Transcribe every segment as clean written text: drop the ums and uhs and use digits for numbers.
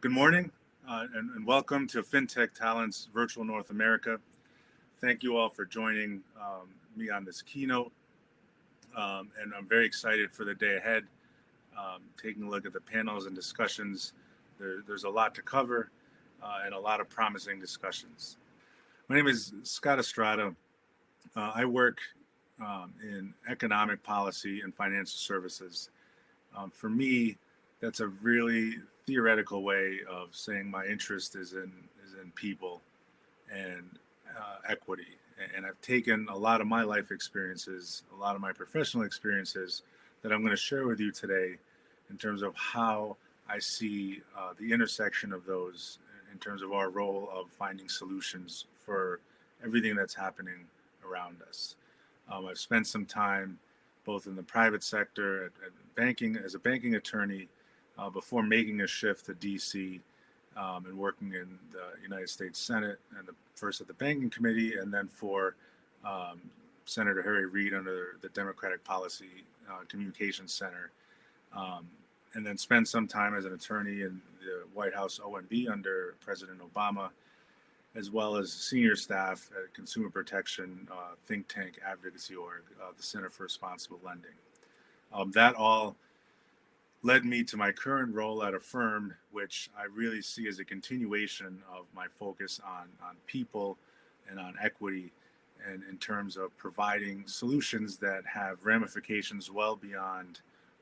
Good morning and welcome to FinTechTalents Virtual North America. Thank you all for joining me on this keynote. And I'm very excited for the day ahead, taking a look at the panels and discussions. There's a lot to cover and a lot of promising discussions. My name is Scott Astrada. I work in economic policy and financial services. For me, that's a really theoretical way of saying my interest is in people and equity. And I've taken a lot of my life experiences, a lot of my professional experiences that I'm going to share with you today in terms of how I see the intersection of those in terms of our role of finding solutions for everything that's happening around us. I've spent some time both in the private sector at banking as a banking attorney before making a shift to DC and working in the United States Senate and first at the Banking Committee and then for Senator Harry Reid under the Democratic Policy Communications Center, and then spent some time as an attorney in the White House OMB under President Obama, as well as senior staff at Consumer Protection think tank advocacy org, the Center for Responsible Lending. That all led me to my current role at Affirm, which I really see as a continuation of my focus on people and on equity, and in terms of providing solutions that have ramifications well beyond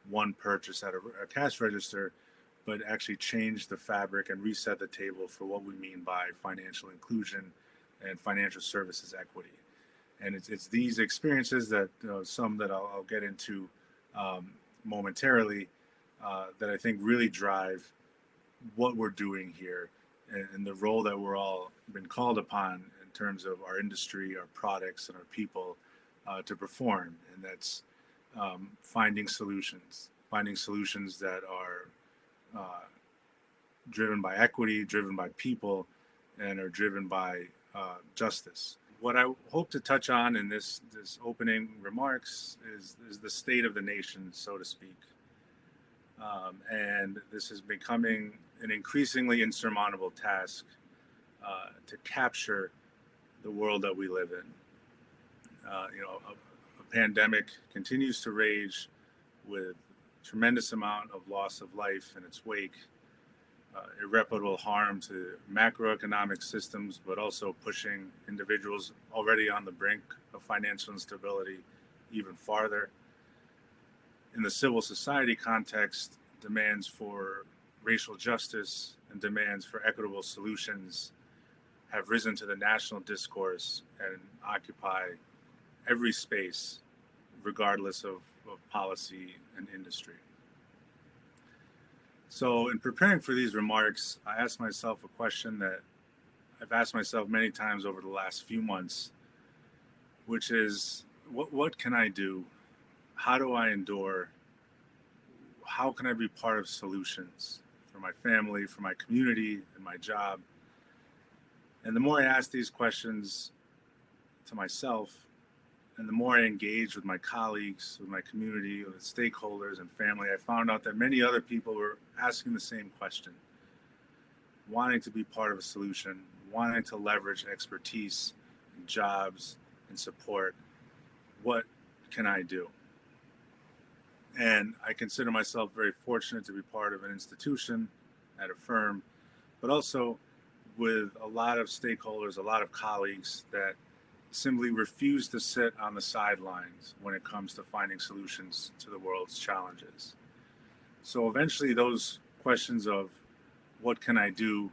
one purchase at a cash register, but actually change the fabric and reset the table for what we mean by financial inclusion and financial services equity. And it's these experiences that some that I'll get into momentarily that I think really drive what we're doing here and the role that we're all been called upon in terms of our industry, our products, and our people to perform. And that's finding solutions that are driven by equity, driven by people, and are driven by justice. What I hope to touch on in this opening remarks is the state of the nation, so to speak. And this is becoming an increasingly insurmountable task to capture the world that we live in. A pandemic continues to rage with tremendous amount of loss of life in its wake, irreparable harm to macroeconomic systems, but also pushing individuals already on the brink of financial instability even farther. In the civil society context, demands for racial justice and demands for equitable solutions have risen to the national discourse and occupy every space, regardless of policy and industry. So in preparing for these remarks, I asked myself a question that I've asked myself many times over the last few months, which is, what can I do? How do I endure? How can I be part of solutions for my family, for my community, and my job? And the more I ask these questions to myself, and the more I engage with my colleagues, with my community, with stakeholders and family, I found out that many other people were asking the same question, wanting to be part of a solution, wanting to leverage expertise and jobs and support. What can I do? And I consider myself very fortunate to be part of an institution at Affirm, but also with a lot of stakeholders, a lot of colleagues that simply refuse to sit on the sidelines when it comes to finding solutions to the world's challenges. So eventually those questions of what can I do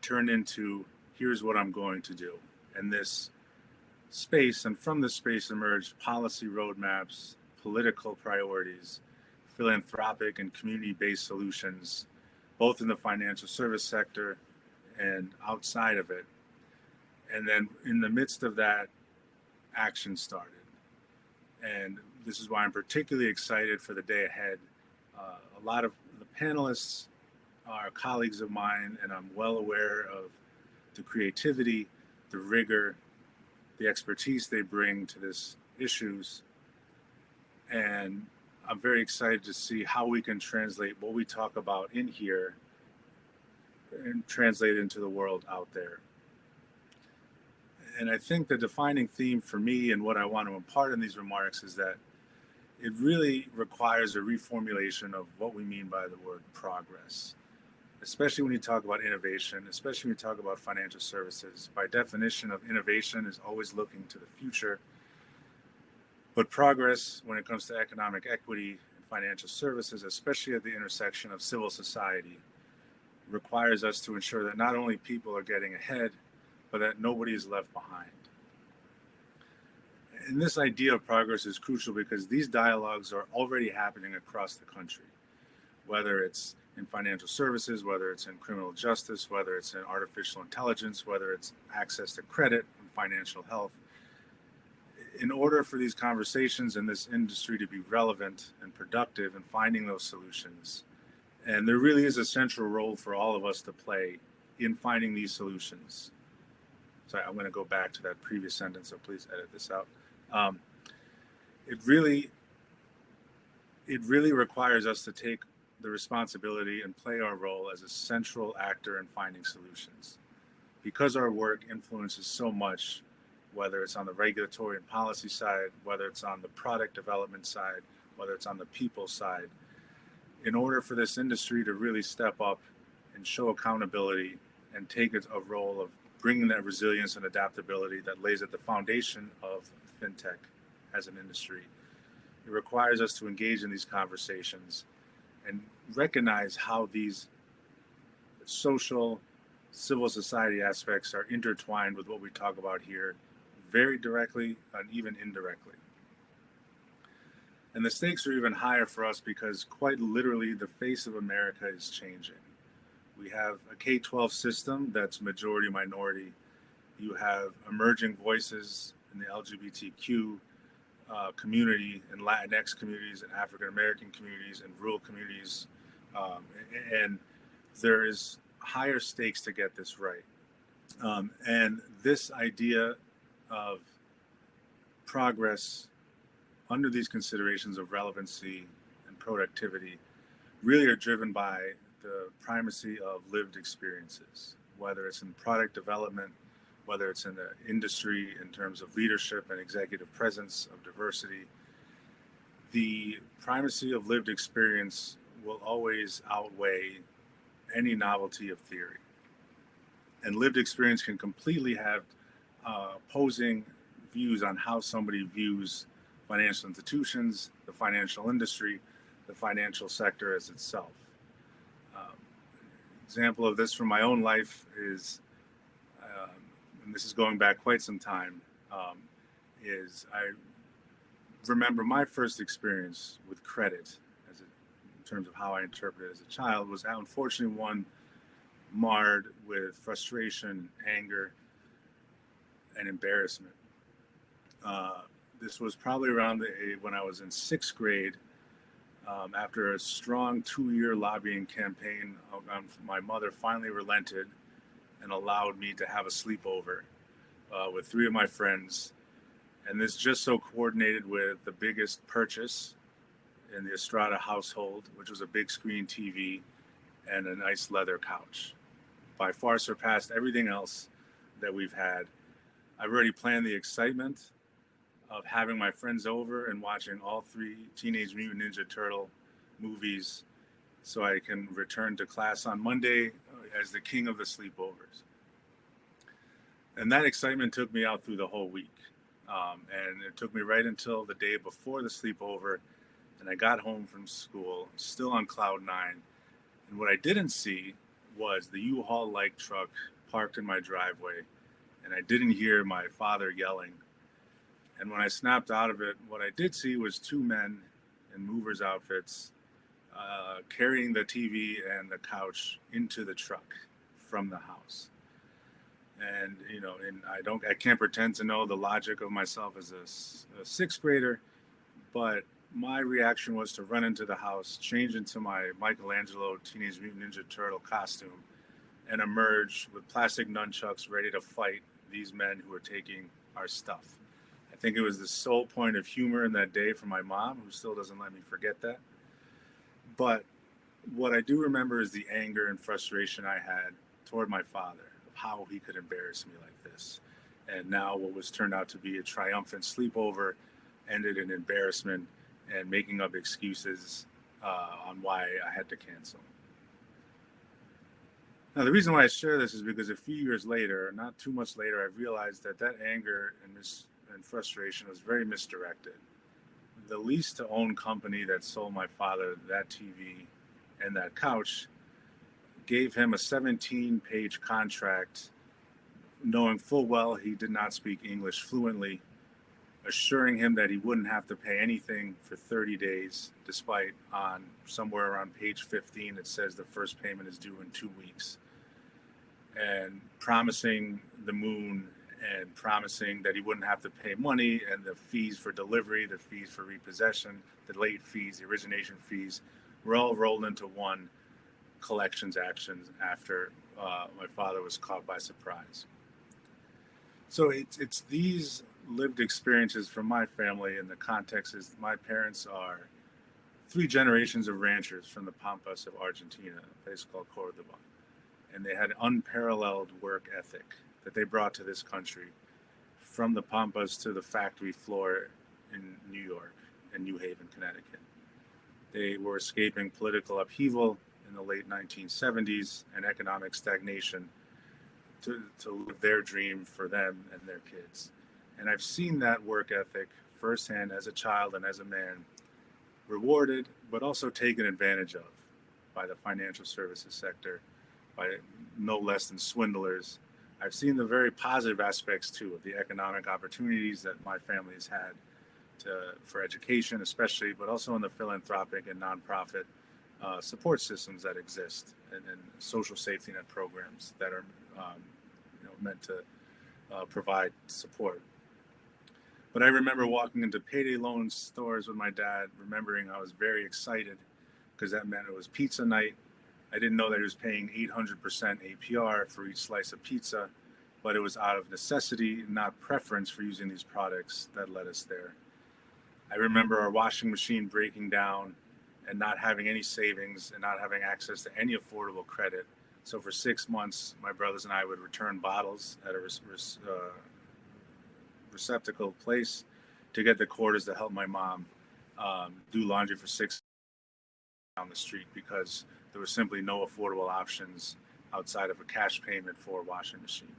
turn into here's what I'm going to do. And this space, and from this space emerged policy roadmaps, political priorities, philanthropic and community-based solutions, both in the financial service sector and outside of it. And then in the midst of that, action started. And this is why I'm particularly excited for the day ahead. A lot of the panelists are colleagues of mine, and I'm well aware of the creativity, the rigor, the expertise they bring to these issues. And I'm very excited to see how we can translate what we talk about in here and translate it into the world out there. And I think the defining theme for me and what I want to impart in these remarks is that it really requires a reformulation of what we mean by the word progress, especially when you talk about innovation, especially when you talk about financial services. By definition of innovation is always looking to the future. But progress, when it comes to economic equity and financial services, especially at the intersection of civil society, requires us to ensure that not only people are getting ahead, but that nobody is left behind. And this idea of progress is crucial because these dialogues are already happening across the country, whether it's in financial services, whether it's in criminal justice, whether it's in artificial intelligence, whether it's access to credit and financial health. In order for these conversations in this industry to be relevant and productive in finding those solutions, and there really is a central role for all of us to play in finding these solutions. Sorry, I'm going to go back to that previous sentence, so please edit this out. It really requires us to take the responsibility and play our role as a central actor in finding solutions. Because our work influences so much, whether it's on the regulatory and policy side, whether it's on the product development side, whether it's on the people side, in order for this industry to really step up and show accountability and take a role of bringing that resilience and adaptability that lays at the foundation of fintech as an industry, it requires us to engage in these conversations and recognize how these social, civil society aspects are intertwined with what we talk about here, very directly and even indirectly. And the stakes are even higher for us because quite literally the face of America is changing. We have a K-12 system that's majority minority. You have emerging voices in the LGBTQ community and Latinx communities and African American communities and rural communities. And there is higher stakes to get this right. And this idea of progress under these considerations of relevancy and productivity really are driven by the primacy of lived experiences, whether it's in product development, whether it's in the industry in terms of leadership and executive presence of diversity. The primacy of lived experience will always outweigh any novelty of theory. And lived experience can completely have opposing views on how somebody views financial institutions, the financial industry, the financial sector as itself. Example of this from my own life is, and this is going back quite some time, is I remember my first experience with credit in terms of how I interpreted it as a child was unfortunately one marred with frustration, anger, and embarrassment. This was probably around when I was in sixth grade, after a strong 2-year lobbying campaign. My mother finally relented and allowed me to have a sleepover with 3 of my friends. And this just so coordinated with the biggest purchase in the Astrada household, which was a big screen TV and a nice leather couch. By far surpassed everything else that we've had. I've already planned the excitement of having my friends over and watching all 3 Teenage Mutant Ninja Turtle movies so I can return to class on Monday as the king of the sleepovers. And that excitement took me out through the whole week. And it took me right until the day before the sleepover, and I got home from school, still on cloud 9. And what I didn't see was the U-Haul-like truck parked in my driveway, and I didn't hear my father yelling. And when I snapped out of it, what I did see was 2 men in movers outfits carrying the TV and the couch into the truck from the house. And, you know, I can't pretend to know the logic of myself as a 6th grader, but my reaction was to run into the house, change into my Michelangelo Teenage Mutant Ninja Turtle costume, and emerge with plastic nunchucks ready to fight these men who were taking our stuff. I think it was the sole point of humor in that day for my mom, who still doesn't let me forget that. But what I do remember is the anger and frustration I had toward my father of how he could embarrass me like this. And now what was turned out to be a triumphant sleepover ended in embarrassment and making up excuses on why I had to cancel. Now, the reason why I share this is because a few years later, not too much later, I realized that anger and frustration was very misdirected. The lease-to-own company that sold my father that TV and that couch gave him a 17-page contract, knowing full well he did not speak English fluently, assuring him that he wouldn't have to pay anything for 30 days, despite on somewhere around page 15 it says the first payment is due in 2 weeks, and promising the moon and promising that he wouldn't have to pay money, and the fees for delivery, the fees for repossession, the late fees, the origination fees were all rolled into one collections actions after my father was caught by surprise. So it's these lived experiences from my family, and the context is my parents are 3 generations of ranchers from the Pampas of Argentina, a place called Cordoba. And they had unparalleled work ethic that they brought to this country from the Pampas to the factory floor in New York and New Haven, Connecticut. They were escaping political upheaval in the late 1970s and economic stagnation to live their dream for them and their kids. And I've seen that work ethic firsthand as a child and as a man, rewarded, but also taken advantage of by the financial services sector, by no less than swindlers. I've seen the very positive aspects too of the economic opportunities that my family has had for education especially, but also in the philanthropic and nonprofit support systems that exist, and social safety net programs that are meant to provide support. But I remember walking into payday loan stores with my dad, remembering I was very excited because that meant it was pizza night. I didn't know that he was paying 800% APR for each slice of pizza, but it was out of necessity, not preference for using these products that led us there. I remember our washing machine breaking down and not having any savings and not having access to any affordable credit. So for 6 months, my brothers and I would return bottles at a receptacle place to get the quarters to help my mom do laundry for 6 down the street, because there were simply no affordable options outside of a cash payment for a washing machine.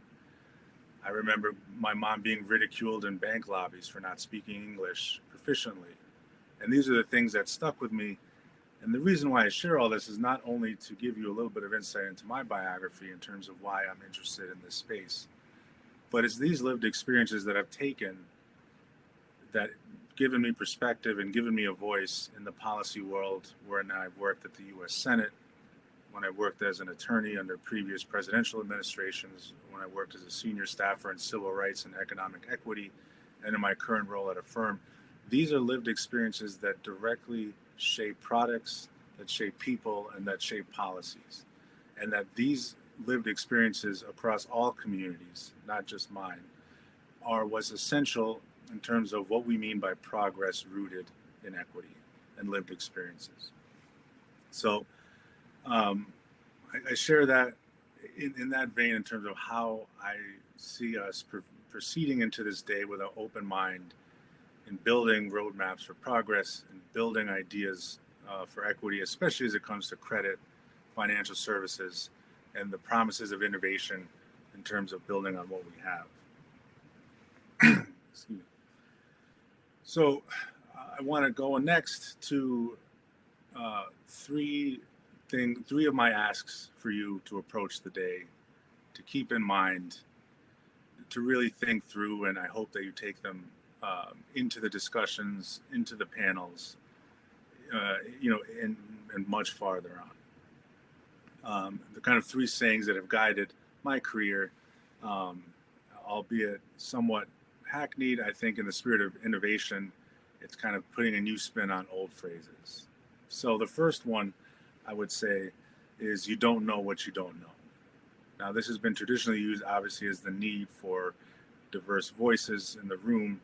I remember my mom being ridiculed in bank lobbies for not speaking English proficiently. And these are the things that stuck with me. And the reason why I share all this is not only to give you a little bit of insight into my biography in terms of why I'm interested in this space, but it's these lived experiences that I've taken that given me perspective and given me a voice in the policy world, when I've worked at the U.S. Senate, when I worked as an attorney under previous presidential administrations, when I worked as a senior staffer in civil rights and economic equity, and in my current role at Affirm. These are lived experiences that directly shape products, that shape people, and that shape policies. And that these lived experiences across all communities, not just mine, are what's essential in terms of what we mean by progress rooted in equity and lived experiences. So I share that in that vein in terms of how I see us proceeding into this day with an open mind in building roadmaps for progress and building ideas for equity, especially as it comes to credit, financial services, and the promises of innovation in terms of building on what we have. Excuse me. So I want to go next to three of my asks for you to approach the day, to keep in mind, to really think through, and I hope that you take them into the discussions, into the panels, and much farther on. The kind of 3 sayings that have guided my career, albeit somewhat hackneyed, I think in the spirit of innovation, it's kind of putting a new spin on old phrases. So the first one I would say is, you don't know what you don't know. Now, this has been traditionally used, obviously, as the need for diverse voices in the room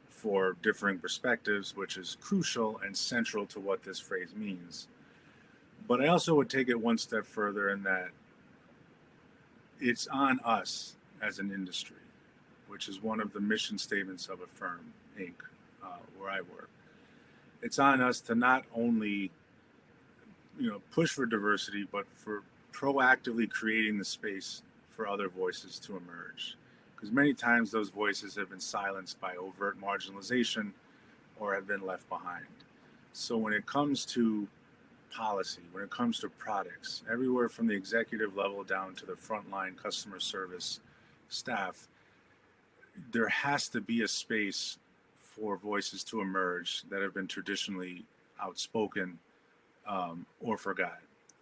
for differing perspectives, which is crucial and central to what this phrase means. But I also would take it one step further in that it's on us as an industry, which is one of the mission statements of Affirm Inc., where I work. It's on us to not only push for diversity, but for proactively creating the space for other voices to emerge. Because many times those voices have been silenced by overt marginalization or have been left behind. So when it comes to policy, when it comes to products, everywhere from the executive level down to the frontline customer service staff, there has to be a space for voices to emerge that have been traditionally outspoken or forgotten.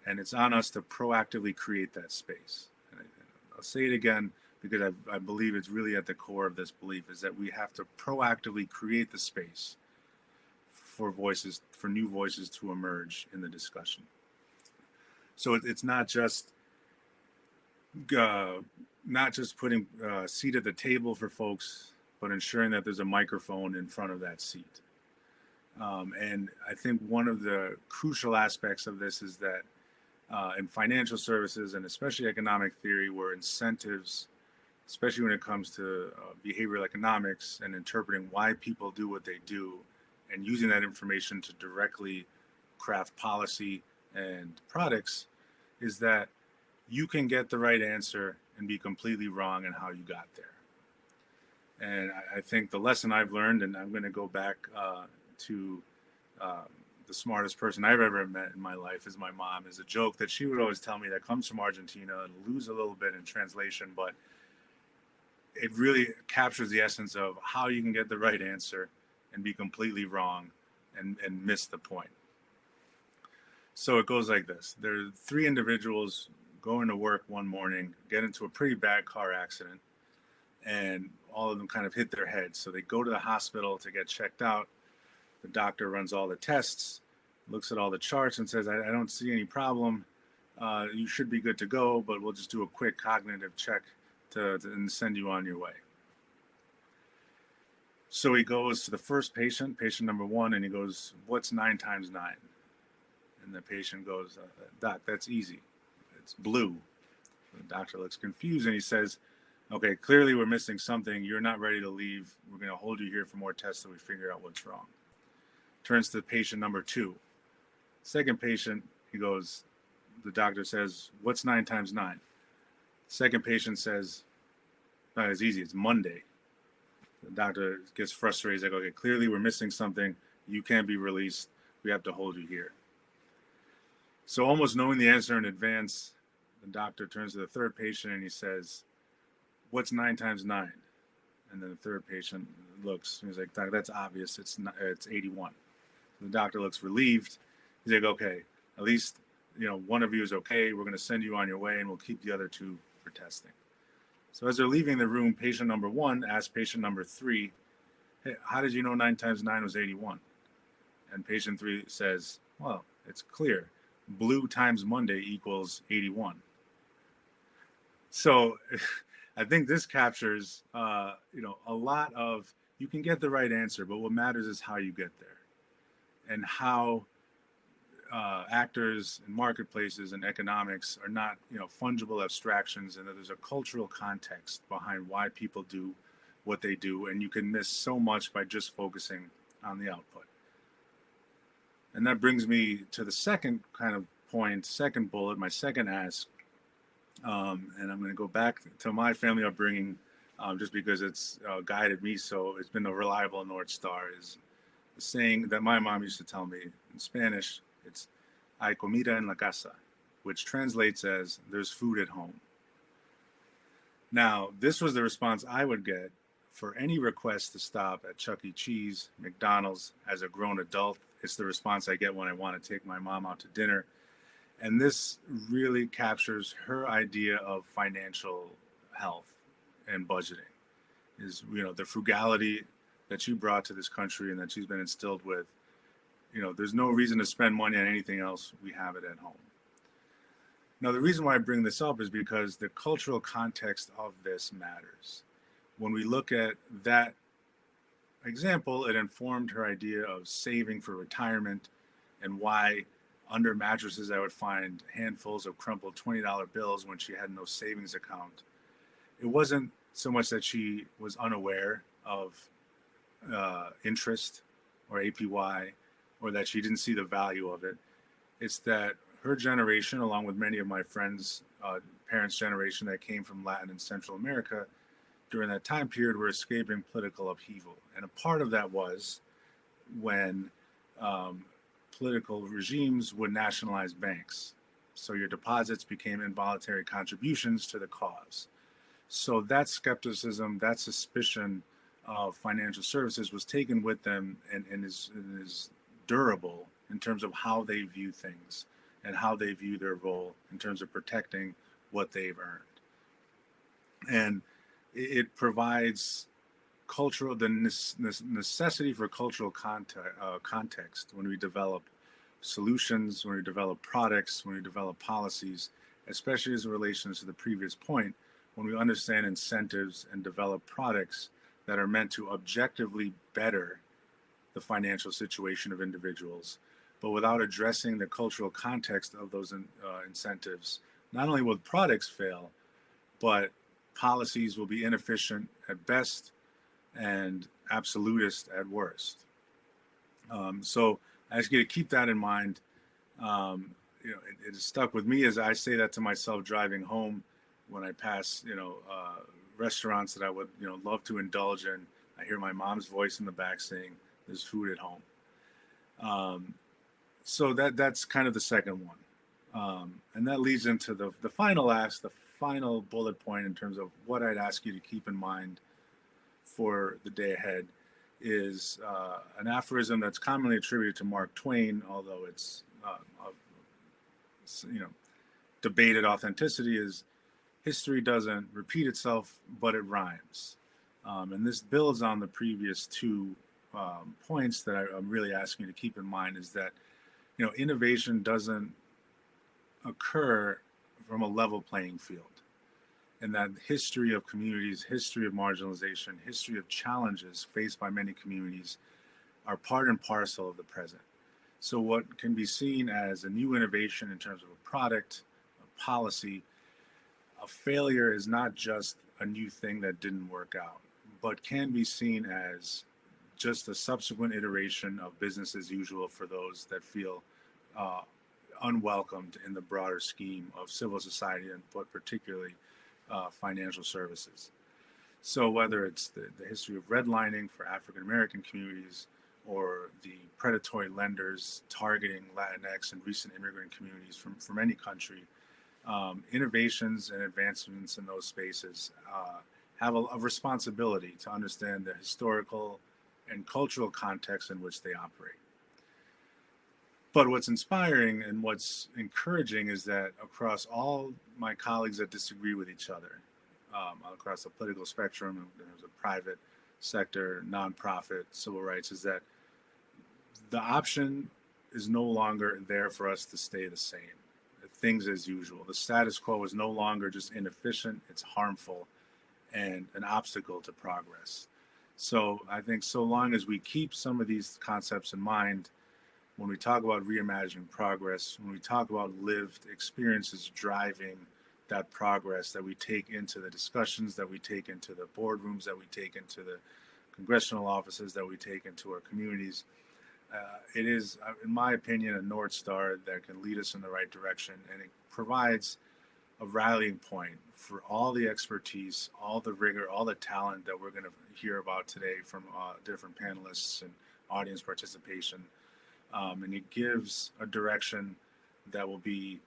And it's on us to proactively create that space. And I'll say it again because I believe it's really at the core of this belief, is that we have to proactively create the space for new voices to emerge in the discussion. So it's not just putting a seat at the table for folks, but ensuring that there's a microphone in front of that seat. And I think one of the crucial aspects of this is that in financial services and especially economic theory, where incentives, especially when it comes to behavioral economics and interpreting why people do what they do and using that information to directly craft policy and products, is that you can get the right answer and be completely wrong in how you got there. And I think the lesson I've learned, and I'm going to go back to the smartest person I've ever met in my life is my mom, is a joke that she would always tell me that comes from Argentina and lose a little bit in translation, but it really captures the essence of how you can get the right answer and be completely wrong and miss the point. So it goes like this. There are 3 individuals going to work one morning, get into a pretty bad car accident, and all of them kind of hit their heads. So they go to the hospital to get checked out. The doctor runs all the tests, looks at all the charts and says, I don't see any problem. You should be good to go, but we'll just do a quick cognitive check and send you on your way. So he goes to the first patient number 1, and he goes, what's 9 times 9? And the patient goes, Doc, that's easy. It's blue. The doctor looks confused and he says, okay, clearly we're missing something. You're not ready to leave. We're going to hold you here for more tests till we figure out what's wrong. Turns to patient number 2. Second patient, he goes, the doctor says, what's 9 times 9? Second patient says, no, it's easy. It's Monday. The doctor gets frustrated. He's like, okay, clearly we're missing something. You can't be released. We have to hold you here. So almost knowing the answer in advance, the doctor turns to the third patient and he says, what's 9 times 9? And then the third patient looks, he's like, Doc, that's obvious. It's 81. The doctor looks relieved. He's like, okay, at least, one of you is okay. We're going to send you on your way and we'll keep the other 2 for testing. So as they're leaving the room, patient number 1 asks patient number 3, hey, how did you know 9 times 9 was 81? And patient 3 says, well, it's clear. Blue times Monday equals 81. So I think this captures, a lot of, you can get the right answer, but what matters is how you get there and how actors and marketplaces and economics are not, fungible abstractions, and that there's a cultural context behind why people do what they do. And you can miss so much by just focusing on the output. And that brings me to the second kind of point, second bullet, my second ask. And I'm going to go back to my family upbringing just because it's guided me. So it's been a reliable North Star, is the saying that my mom used to tell me in Spanish. It's hay comida en la casa, which translates as there's food at home. Now, this was the response I would get for any request to stop at Chuck E. Cheese, McDonald's as a grown adult. It's the response I get when I want to take my mom out to dinner. And this really captures her idea of financial health and budgeting, is, the frugality that she brought to this country and that she's been instilled with. There's no reason to spend money on anything else. We have it at home. Now, the reason why I bring this up is because the cultural context of this matters. When we look at that example, it informed her idea of saving for retirement and why Under mattresses, I would find handfuls of crumpled $20 bills when she had no savings account. It wasn't so much that she was unaware of interest or APY, or that she didn't see the value of it. It's that her generation, along with many of my friends' parents' generation that came from Latin and Central America during that time period, were escaping political upheaval. And a part of that was when political regimes would nationalize banks. So your deposits became involuntary contributions to the cause. So that skepticism, that suspicion of financial services was taken with them, and is durable in terms of how they view things and how they view their role in terms of protecting what they've earned. And it provides the necessity for cultural context when we develop solutions, when we develop products, when we develop policies, especially as it relates to the previous point, when we understand incentives and develop products that are meant to objectively better the financial situation of individuals, but without addressing the cultural context of those incentives. Not only will products fail, but policies will be inefficient at best and absolutist at worst. So I ask you to keep that in mind. It has stuck with me as I say that to myself driving home when I pass, restaurants that I would, love to indulge in. I hear my mom's voice in the back saying, "There's food at home." So that's kind of the second one, and that leads into the final bullet point in terms of what I'd ask you to keep in mind for the day ahead is an aphorism that's commonly attributed to Mark Twain, although it's debated authenticity, is history doesn't repeat itself, but it rhymes. And this builds on the previous two points that I'm really asking you to keep in mind, is that innovation doesn't occur from a level playing field. And that history of communities, history of marginalization, history of challenges faced by many communities are part and parcel of the present. So what can be seen as a new innovation in terms of a product, a policy, a failure is not just a new thing that didn't work out, but can be seen as just a subsequent iteration of business as usual for those that feel unwelcomed in the broader scheme of civil society, and but particularly financial services. So whether it's the history of redlining for African American communities, or the predatory lenders targeting Latinx and recent immigrant communities from any country, innovations and advancements in those spaces have a responsibility to understand the historical and cultural context in which they operate. But what's inspiring and what's encouraging is that across all my colleagues that disagree with each other, across the political spectrum, in terms of private sector, nonprofit, civil rights, is that the option is no longer there for us to stay the same. Things as usual. The status quo is no longer just inefficient, it's harmful and an obstacle to progress. So I think so long as we keep some of these concepts in mind, when we talk about reimagining progress, when we talk about lived experiences driving that progress that we take into the discussions, that we take into the boardrooms, that we take into the congressional offices, that we take into our communities, it is, in my opinion, a North Star that can lead us in the right direction, and it provides a rallying point for all the expertise, all the rigor, all the talent that we're going to hear about today from different panelists and audience participation. And it gives a direction that will be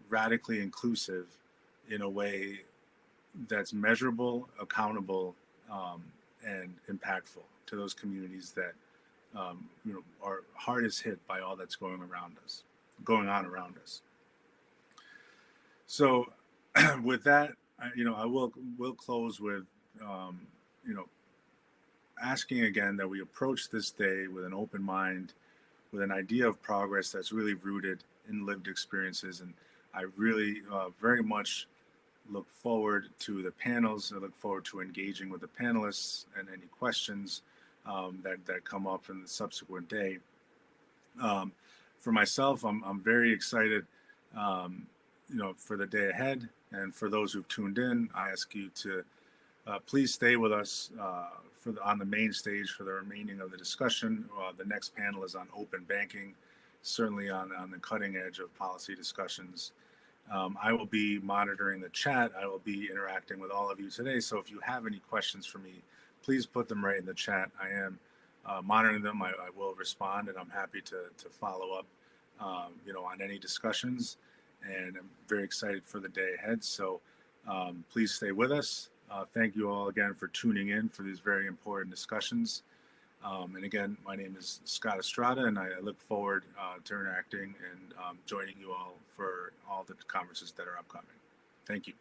radically inclusive in a way that's measurable, accountable, and impactful to those communities that are hardest hit by all that's going on around us. So, with that, I will close with asking again that we approach this day with an open mind, with an idea of progress that's really rooted in lived experiences. And I really very much look forward to the panels. I look forward to engaging with the panelists and any questions that come up in the subsequent day. for myself, I'm very excited, for the day ahead. And for those who've tuned in, I ask you to please stay with us on the main stage for the remaining of the discussion. The next panel is on open banking, certainly on the cutting edge of policy discussions. I will be monitoring the chat. I will be interacting with all of you today. So if you have any questions for me, please put them right in the chat. I am monitoring them. I will respond, and I'm happy to follow up, on any discussions. And I'm very excited for the day ahead. So please stay with us. Thank you all again for tuning in for these very important discussions. And again, my name is Scott Astrada, and I look forward to interacting and joining you all for all the conferences that are upcoming. Thank you.